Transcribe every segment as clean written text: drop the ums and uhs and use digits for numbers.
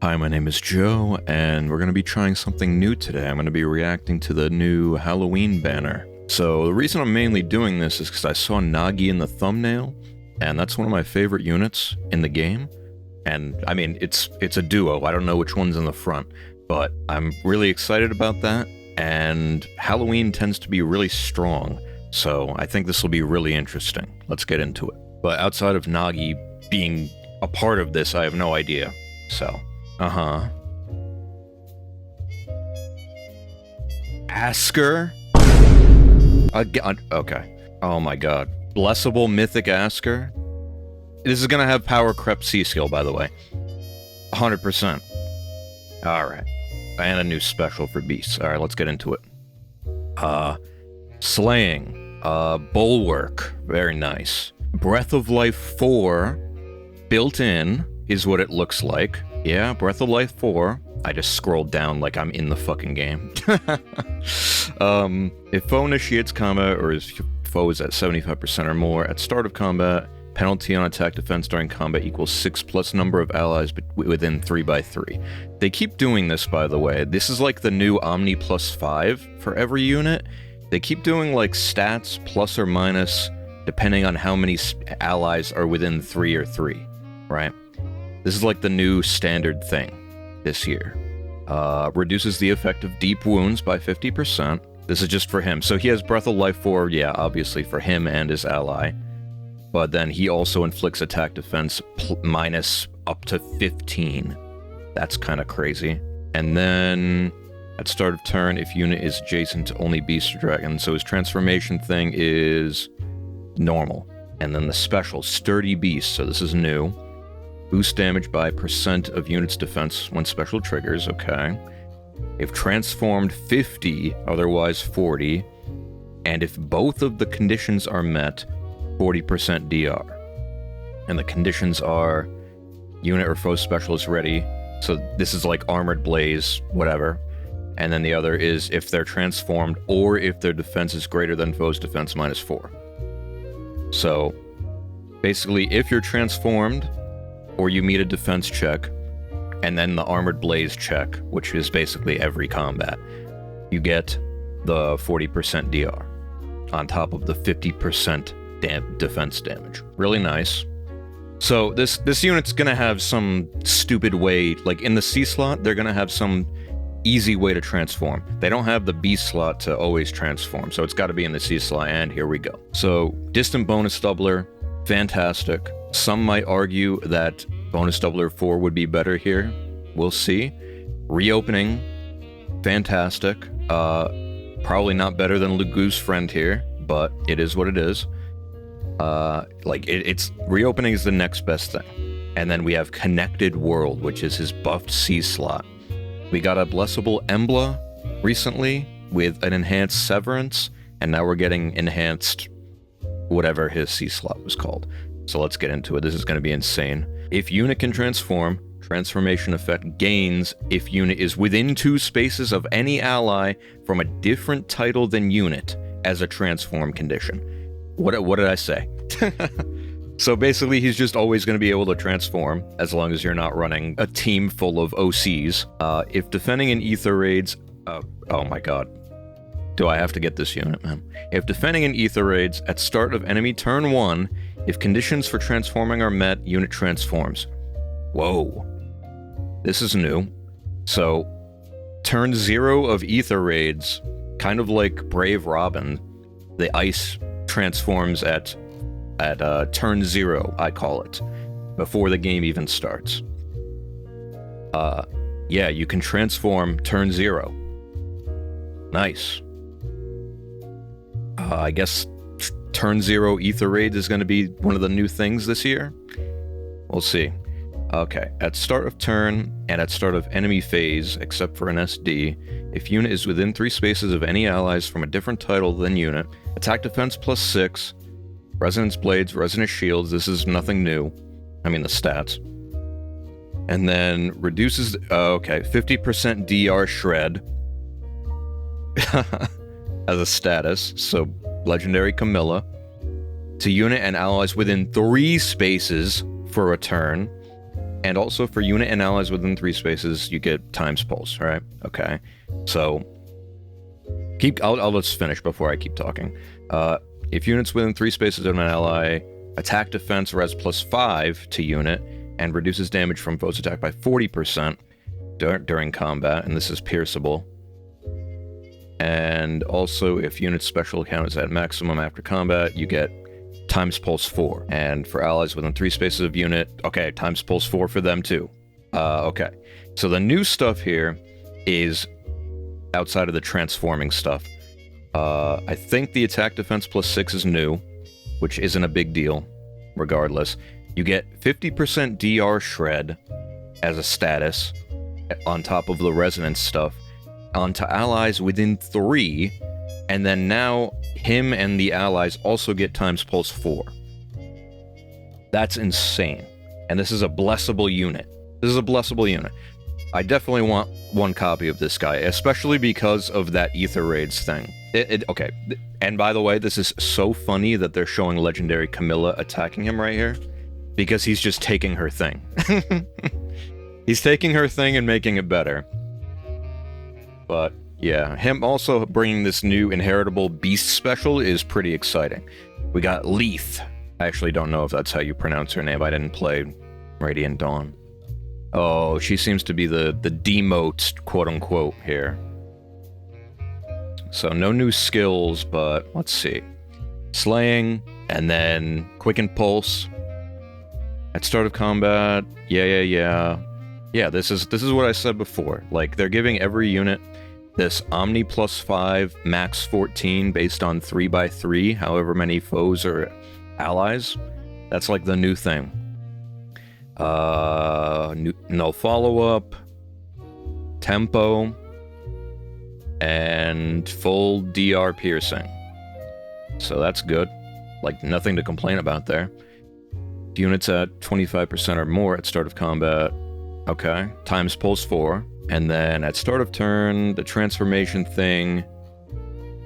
Hi, my name is Joe, and we're going to be trying something new today. I'm going to be reacting to the new Halloween banner. So the reason I'm mainly doing this is because I saw Nagi in the thumbnail, and that's one of my favorite units in the game. And I mean, it's a duo. I don't know which one's in the front, but I'm really excited about that. And Halloween tends to be really strong, so I think this will be really interesting. Let's get into it. But outside of Nagi being a part of this, I have no idea. So, Asker? Okay. Oh my god. Blessable Mythic Asker? This is gonna have Power Crept C skill, by the way. 100%. Alright. And a new special for beasts. Alright, let's get into it. Slaying. Bulwark. Very nice. Breath of Life 4. Built in is what it looks like. Yeah, Breath of Life 4. I just scrolled down like I'm in the fucking game. If foe initiates combat or his foe is at 75% or more at start of combat, penalty on attack defense during combat equals 6 plus number of allies within 3x3. They keep doing this, by the way. This is like the new Omni plus 5 for every unit. They keep doing like stats plus or minus depending on how many allies are within 3 or 3, right? This is like the new standard thing this year. Reduces the effect of deep wounds by 50%. This is just for him. So he has Breath of Life 4, yeah, obviously for him and his ally. But then he also inflicts attack defense minus up to 15. That's kind of crazy. And then at start of turn, if unit is adjacent to only beast or dragon, so his transformation thing is normal. And then the special, Sturdy Beast, so this is new. Boost damage by % of unit's defense when special triggers, okay. If transformed, 50, otherwise 40. And if both of the conditions are met, 40% DR. And the conditions are unit or foe specialist ready. So this is like Armored Blaze, whatever. And then the other is if they're transformed or if their defense is greater than foe's defense minus 4. So basically, if you're transformed, or you meet a defense check, and then the Armored Blaze check, which is basically every combat, you get the 40% DR on top of the 50% defense damage. Really nice. So this unit's gonna have some stupid way, like in the C slot, they're gonna have some easy way to transform. They don't have the B slot to always transform, so it's gotta be in the C slot, and here we go. So, Distant Bonus Doubler, fantastic. Some might argue that Bonus Doubler 4 would be better here. We'll see. Reopening, fantastic. Probably not better than Lugu's friend here, but it is what it is. It's reopening is the next best thing. And then we have Connected World, which is his buffed C slot. We got a Blessable Emblem recently with an enhanced Severance, and now we're getting enhanced whatever his C slot was called. So let's get into it. This is going to be insane. If unit can transform, transformation effect gains if unit is within 2 spaces of any ally from a different title than unit as a transform condition. What did I say? So basically, he's just always going to be able to transform as long as you're not running a team full of OCs. If defending in Ether Raids... oh my god. Do I have to get this unit, man? If defending in Ether Raids at start of enemy turn 1, if conditions for transforming are met, unit transforms. Whoa. This is new. So, turn 0 of Ether Raids, kind of like Brave Robin, the ice transforms at turn 0, I call it, before the game even starts. Yeah, you can transform turn 0. Nice. I guess turn 0 Ether Raids is going to be one of the new things this year. We'll see. Okay, at start of turn and at start of enemy phase, except for an SD, if unit is within 3 spaces of any allies from a different title than unit, attack defense plus 6, resonance blades, resonance shields, this is nothing new. I mean the stats. And then reduces, 50% DR shred as a status, so Legendary Camilla, to unit and allies within 3 spaces for a turn, And also for unit and allies within 3 spaces, you get times pulse, right? Okay. So, I'll just finish before I keep talking. If units within 3 spaces of an ally, attack defense res +5 to unit, and reduces damage from foe's attack by 40% during combat, and this is pierceable. And also, if unit's special count is at maximum after combat, you get times pulse 4. And for allies within 3 spaces of unit, okay, times pulse 4 for them too. Okay. So the new stuff here is outside of the transforming stuff. I think the attack defense +6 is new, which isn't a big deal, regardless. You get 50% DR shred as a status on top of the resonance stuff onto allies within 3, and then now him and the allies also get times pulse 4. That's insane. And this is a blessable unit. This is a blessable unit. I definitely want 1 copy of this guy, especially because of that Ether Raids thing. Okay, and by the way, this is so funny that they're showing Legendary Camilla attacking him right here, because he's just taking her thing. He's taking her thing and making it better. But yeah, him also bringing this new inheritable beast special is pretty exciting. We got Leith. I actually don't know if that's how you pronounce her name. I didn't play Radiant Dawn. Oh, she seems to be the demote, quote-unquote, here. So no new skills, but let's see. Slaying, and then Quicken Pulse. At start of combat, yeah. Yeah, this is what I said before. Like, they're giving every unit this Omni +5, max 14, based on 3x3, however many foes or allies. That's like the new thing. No follow-up, tempo, and full DR piercing. So that's good. Like, nothing to complain about there. Units at 25% or more at start of combat. Okay. Times pulse 4. And then at start of turn, the transformation thing.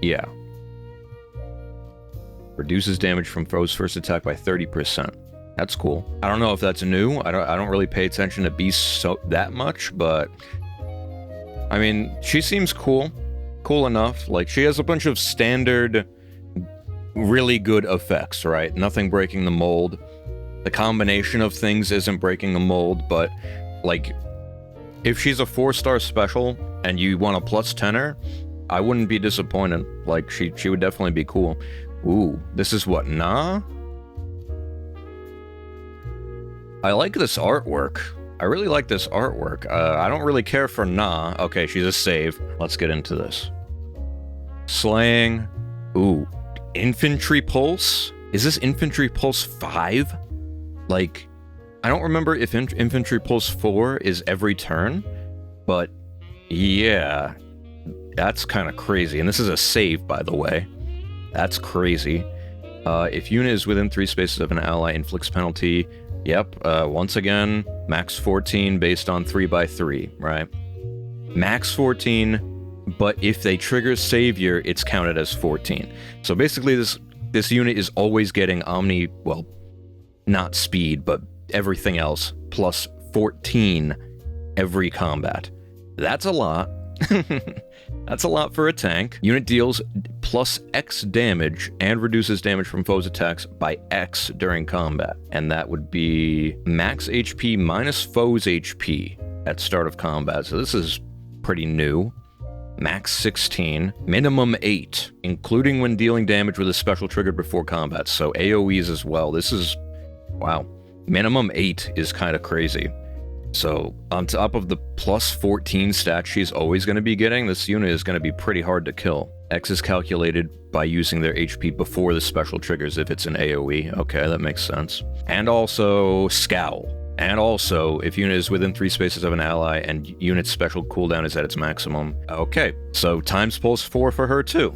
Yeah. Reduces damage from foe's first attack by 30%. That's cool. I don't know if that's new. I don't really pay attention to beasts that much, but I mean, she seems cool. Cool enough. Like, she has a bunch of standard, really good effects, right? Nothing breaking the mold. The combination of things isn't breaking the mold, but, like, if she's a 4-star special and you want a +10-er, I wouldn't be disappointed. Like, she would definitely be cool. Ooh, this is what, Nah? I like this artwork. I really like this artwork. I don't really care for Nah. Okay, she's a save. Let's get into this. Slaying. Ooh. Infantry Pulse? Is this Infantry Pulse 5? Like, I don't remember if Infantry Pulse 4 is every turn, but yeah, that's kind of crazy. And this is a save, by the way. That's crazy. If unit is within 3 spaces of an ally, inflicts penalty. Yep, once again, max 14 based on 3x3, right? Max 14, but if they trigger Savior, it's counted as 14. So basically, this unit is always getting Omni, well, not speed, but everything else, plus 14 every combat. That's a lot. That's a lot for a tank. Unit deals plus X damage and reduces damage from foes' attacks by X during combat. And that would be max HP minus foes' HP at start of combat. So this is pretty new. Max 16, minimum 8, including when dealing damage with a special triggered before combat. So AoEs as well. This is, wow. Minimum 8 is kind of crazy. So, on top of the plus 14 stat she's always going to be getting, this unit is going to be pretty hard to kill. X is calculated by using their HP before the special triggers if it's an AoE. Okay, that makes sense. And also, Scowl. And also, if unit is within 3 spaces of an ally and unit's special cooldown is at its maximum. Okay, so times pulse 4 for her too.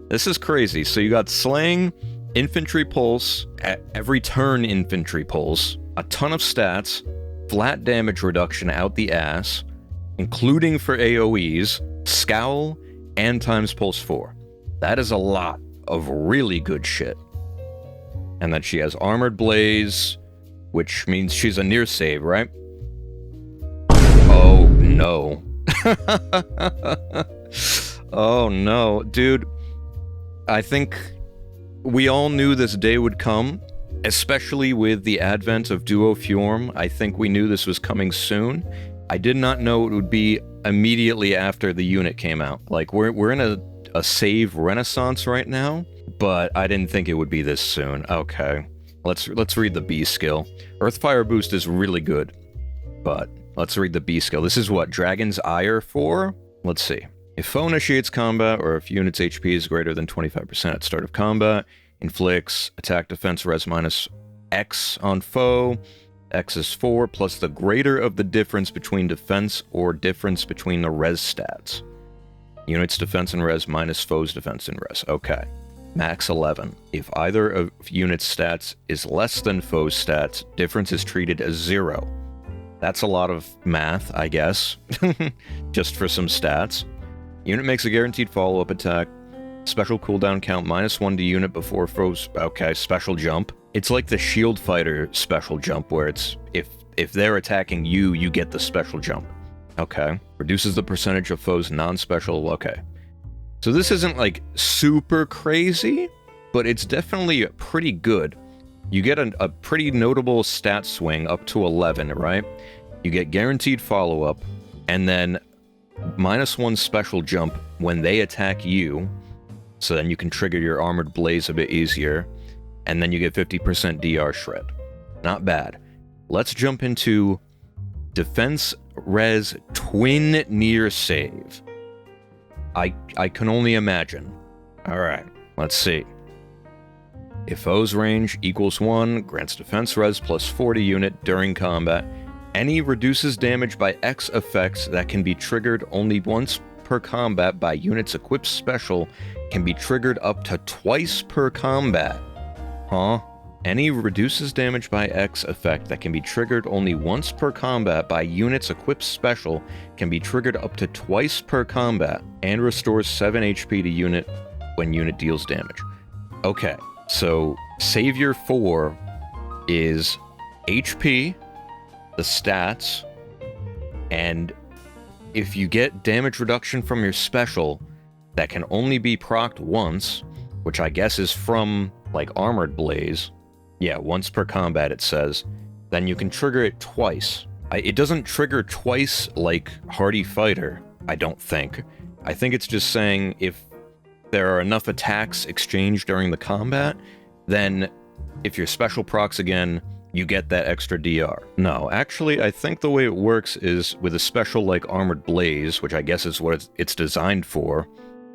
This is crazy. So you got Slaying, Infantry Pulse, at every turn Infantry Pulse, a ton of stats, flat damage reduction out the ass, including for AoEs, Scowl, and times pulse 4. That is a lot of really good shit. And that she has Armored Blaze, which means she's a near save, right? Oh, no. Oh, no. Dude, I think we all knew this day would come, especially with the advent of Duo Fjorm. I think we knew this was coming soon. I did not know it would be immediately after the unit came out. Like, we're in a save renaissance right now, but I didn't think it would be this soon. Okay, let's read the B skill. Earthfire Boost is really good, but let's read the B skill. This is what Dragon's Ire for? Let's see. If foe initiates combat, or if unit's HP is greater than 25% at start of combat, inflicts attack defense res minus X on foe. X is 4, plus the greater of the difference between defense or difference between the res stats. Unit's defense and res minus foe's defense and res. Okay. Max 11. If either of unit's stats is less than foe's stats, difference is treated as 0. That's a lot of math, I guess. Just for some stats. Unit makes a guaranteed follow-up attack. Special cooldown count -1 to unit before foes. Okay, special jump. It's like the shield fighter special jump, where it's if they're attacking you, you get the special jump. Okay. Reduces the percentage of foes non-special. Okay. So this isn't like super crazy, but it's definitely pretty good. You get a pretty notable stat swing up to 11, right? You get guaranteed follow-up, and then -1 special jump when they attack you. So then you can trigger your Armored Blaze a bit easier. And then you get 50% DR Shred. Not bad. Let's jump into Defense Res Twin Near Save. I can only imagine. Alright, let's see. If foe's range equals 1, grants defense res plus 40 unit during combat. Any reduces damage by X effects that can be triggered only once per combat by units equipped special can be triggered up to twice per combat. Huh? Any reduces damage by X effect that can be triggered only once per combat by units equipped special can be triggered up to twice per combat and restores 7 HP to unit when unit deals damage. Okay, so Savior 4 is HP, the stats, and if you get damage reduction from your special that can only be procced once, which I guess is from, like, Armored Blaze. Yeah, once per combat, it says. Then you can trigger it twice. It doesn't trigger twice like Hardy Fighter, I don't think. I think it's just saying if there are enough attacks exchanged during the combat, then if your special procs again, you get that extra DR. No, actually, I think the way it works is with a special like Armored Blaze, which I guess is what it's designed for,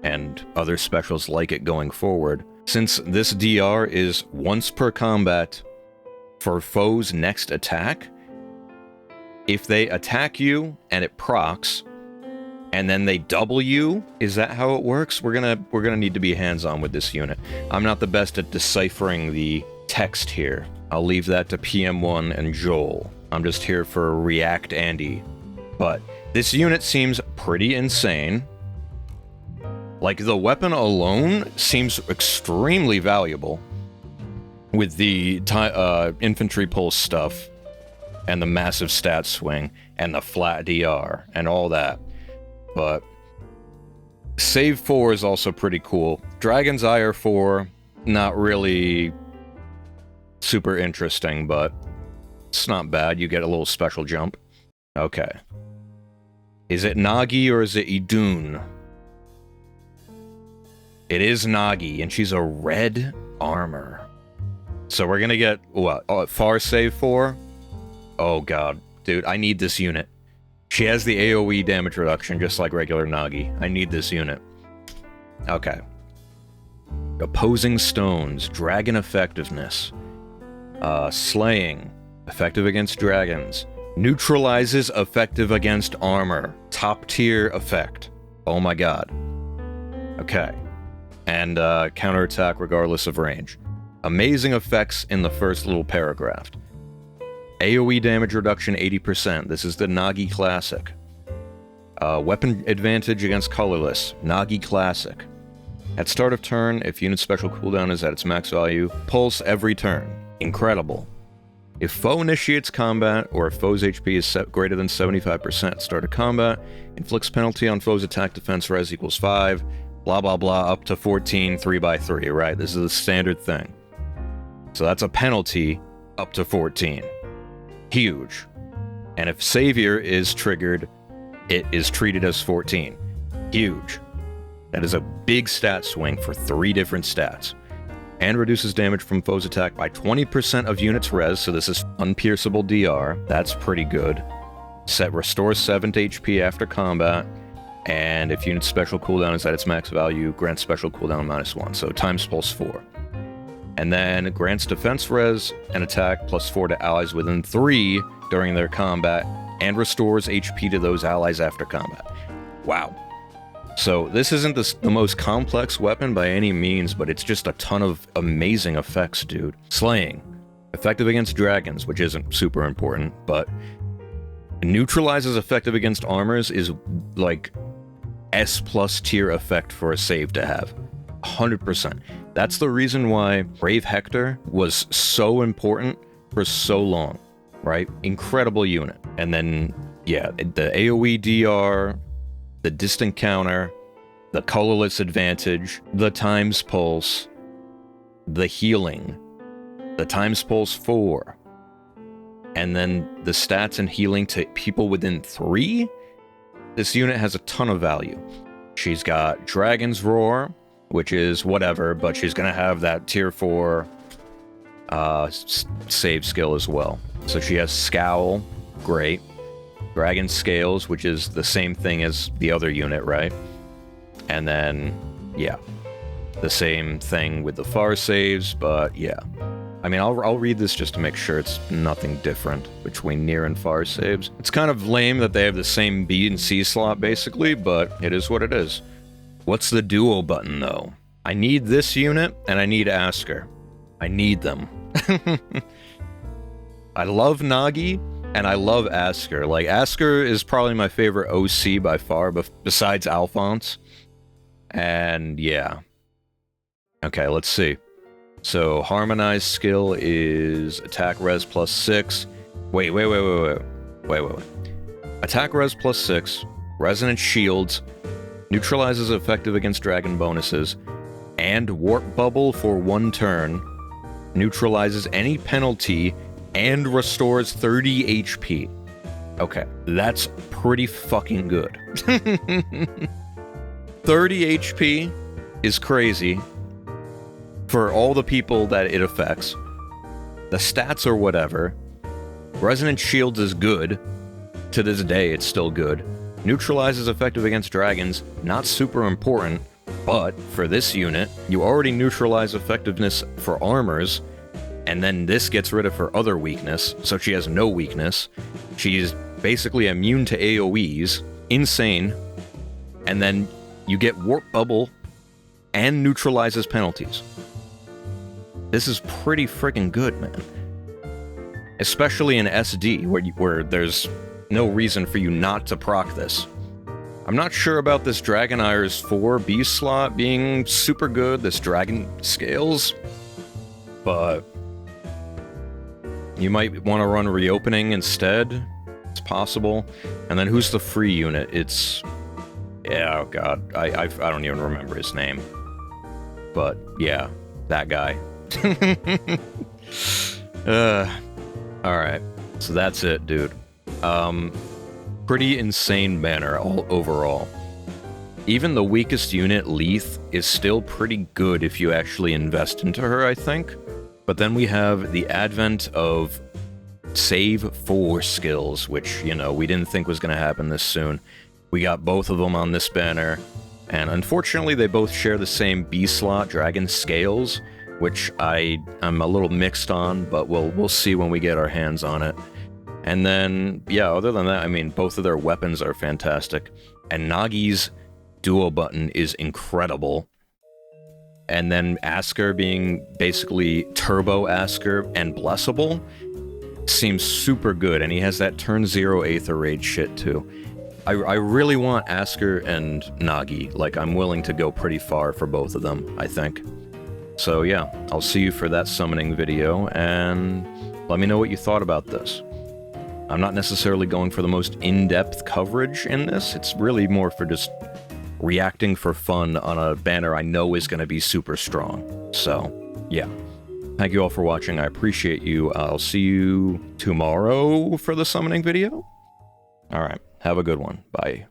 and other specials like it going forward. Since this DR is once per combat for foe's next attack, if they attack you and it procs, and then they double you, is that how it works? We're gonna need to be hands-on with this unit. I'm not the best at deciphering the text here. I'll leave that to PM1 and Joel. I'm just here for React Andy. But this unit seems pretty insane. Like, the weapon alone seems extremely valuable with the infantry pulse stuff and the massive stat swing and the flat DR and all that. But Save 4 is also pretty cool. Dragon's Ire 4, not really super interesting, but it's not bad. You get a little special jump. Okay. Is it Nagi or is it Idun? It is Nagi, and she's a red armor. So we're gonna get, what, Far Save 4? Oh god, dude, I need this unit. She has the AoE damage reduction, just like regular Nagi. I need this unit. Okay. Opposing Stones, Dragon Effectiveness. Slaying, effective against dragons. Neutralizes effective against armor. Top tier effect. Oh my god. Okay. And counterattack regardless of range. Amazing effects in the first little paragraph. AoE damage reduction 80%. This is the Nagi Classic. Weapon advantage against colorless. Nagi Classic. At start of turn, if unit special cooldown is at its max value, pulse every turn. Incredible. If foe initiates combat, or if foe's HP is greater than 75% at start of combat, inflicts penalty on foe's attack defense res equals 5, blah blah blah, up to 14, 3x3, right? This is a standard thing. So that's a penalty up to 14. Huge. And if Savior is triggered, it is treated as 14. Huge. That is a big stat swing for 3 different stats. And reduces damage from foe's attack by 20% of units res, so this is unpierceable DR. That's pretty good. Set restores 7 to HP after combat, and if unit's special cooldown is at its max value, grants special cooldown -1, so times pulse 4. And then grants defense res and attack +4 to allies within 3 during their combat, and restores HP to those allies after combat. Wow. So this isn't the most complex weapon by any means, but it's just a ton of amazing effects, dude. Slaying. Effective against dragons, which isn't super important, but neutralizes effective against armors is like S+ tier effect for a save to have. 100%. That's the reason why Brave Hector was so important for so long, right? Incredible unit. And then, yeah, the AoE DR, the distant counter, the colorless advantage, the times pulse, the healing, the times pulse 4, and then the stats and healing to people within 3? This unit has a ton of value. She's got Dragon's Roar, which is whatever, but she's gonna have that tier 4 save skill as well. So she has Scowl, great. Dragon Scales, which is the same thing as the other unit, right? And then, yeah, the same thing with the far saves, but yeah. I mean, I'll read this just to make sure it's nothing different between near and far saves. It's kind of lame that they have the same B and C slot, basically, but it is what it is. What's the duo button, though? I need this unit, and I need Asker. I need them. I love Nagi, and I love Asker. Like, Asker is probably my favorite OC by far, besides Alphonse. And, yeah. Okay, let's see. So, Harmonized skill is attack res +6. Wait. Attack res +6, resonant shields, neutralizes effective against dragon bonuses, and warp bubble for 1 turn, neutralizes any penalty, and restores 30 HP. Okay, that's pretty fucking good. 30 HP is crazy for all the people that it affects. The stats are whatever. Resonant Shields is good. To this day, it's still good. Neutralizes effective against dragons, not super important, but for this unit, you already neutralize effectiveness for armors, and then this gets rid of her other weakness, so she has no weakness. She's basically immune to AoEs. Insane. And then you get Warp Bubble and neutralizes penalties. This is pretty freaking good, man. Especially in SD, where there's no reason for you not to proc this. I'm not sure about this Dragon Iris 4 B slot being super good, this Dragon Scales, but you might want to run Reopening instead. It's possible. And then who's the free unit? It's... yeah, oh god, I don't even remember his name. But, yeah, that guy. Alright, so that's it, dude. Pretty insane banner overall. Even the weakest unit, Leith, is still pretty good if you actually invest into her, I think. But then we have the advent of Save 4 skills, which, you know, we didn't think was going to happen this soon. We got both of them on this banner, and unfortunately they both share the same B slot, Dragon Scales, which I'm a little mixed on, but we'll see when we get our hands on it. And then, yeah, other than that, I mean, both of their weapons are fantastic. And Nagi's duo button is incredible. And then Asker being basically Turbo Asker and Blessable seems super good. And he has that turn 0 Aether Rage shit, too. I really want Asker and Nagi. Like, I'm willing to go pretty far for both of them, I think. So yeah, I'll see you for that summoning video, and let me know what you thought about this. I'm not necessarily going for the most in-depth coverage in this, it's really more for just reacting for fun on a banner I know is going to be super strong. So, yeah. Thank you all for watching, I appreciate you. I'll see you tomorrow for the summoning video? Alright, have a good one. Bye.